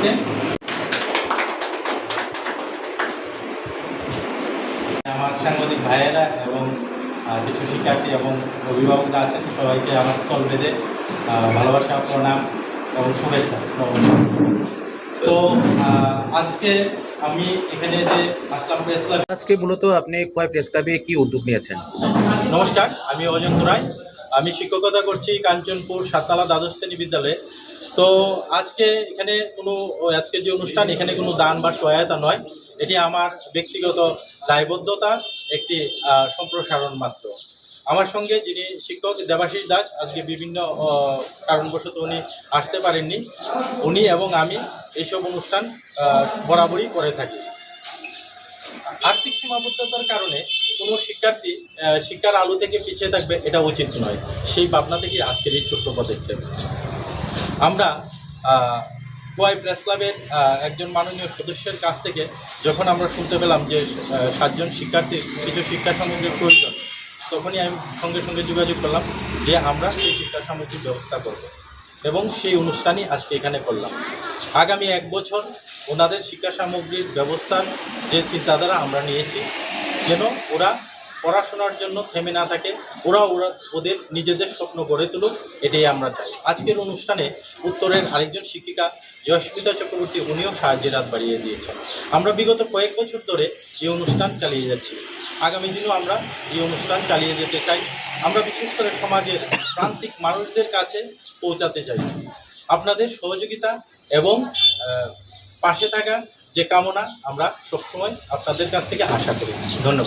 সবাইকে। আমার সাংবাদিক ভাইয়েরা এবং কিছু শিক্ষার্থী এবং অভিভাবকরা আছেন, সবাইকে আমার স্থল বেঁধে ভালোবাসা, প্রণাম এবং শুভেচ্ছা। তো আজকে আমি এখানে যে আসলাম প্রেস ক্লাব, আজকে মূলত আপনি কয় প্রেস ক্লাবে কি উদ্যোগ নিয়েছেন? নমস্কার, আমি অজন্ত রায়। আমি শিক্ষকতা করছি কাঞ্চনপুর সাততলা দ্বাদশ শ্রেণী বিদ্যালয়ে। তো আজকে এখানে আজকে যে অনুষ্ঠান, এখানে কোনো দান বা সহায়তা নয়, এটি আমার ব্যক্তিগত দায়বদ্ধতা, একটি সম্প্রসারণ মাত্র। আমার সঙ্গে যিনি শিক্ষক দেবাশিস দাস, আজকে বিভিন্ন কারণবশত উনি আসতে পারেননি। উনি এবং আমি এইসব অনুষ্ঠান বরাবরই করে থাকি। আর্থিক সীমাবদ্ধতার কারণে কোনো শিক্ষার্থী শিক্ষার আলো থেকে পিছিয়ে থাকবে, এটা উচিত নয়। সেই ভাবনা থেকে আজকের এই ছোট্ট পদক্ষেপ। আমরা কোয়াই প্রেস ক্লাবের একজন মাননীয় সদস্যের কাছ থেকে যখন আমরা শুনতে পেলাম যে 7 জন শিক্ষার্থীর কিছু শিক্ষা সামগ্রীর প্রয়োজন, তখনই আমি সঙ্গে সঙ্গে যোগাযোগ করলাম যে আমরা সেই শিক্ষা সামগ্রীর ব্যবস্থা করব, এবং সেই অনুষ্ঠানই আজকে এখানে করলাম। আগামী 1 বছর ওনাদের শিক্ষা সামগ্রীর ব্যবস্থার যে চিন্তাধারা আমরা নিয়েছি, যেন ওরা পড়াশোনার জন্য থেমে না থাকে, ওরা ওদের নিজেদের স্বপ্ন গড়ে তুলুক, এটাই আমরা চাই। আজকের অনুষ্ঠানে উত্তরের আরেকজন শিক্ষিকা জয়স্মিতা চক্রবর্তী, উনিও সাহায্যের হাত বাড়িয়ে দিয়েছেন। আমরা বিগত কয়েক বছর ধরে এই অনুষ্ঠান চালিয়ে যাচ্ছি, আগামী দিনেও আমরা এই অনুষ্ঠান চালিয়ে যেতে চাই। আমরা বিশেষ করে সমাজের প্রান্তিক মানুষদের কাছে পৌঁছাতে চাই। আপনাদের সহযোগিতা এবং পাশে থাকা যে কামনা আমরা সবসময় আপনাদের কাছ থেকে আশা করি। ধন্যবাদ।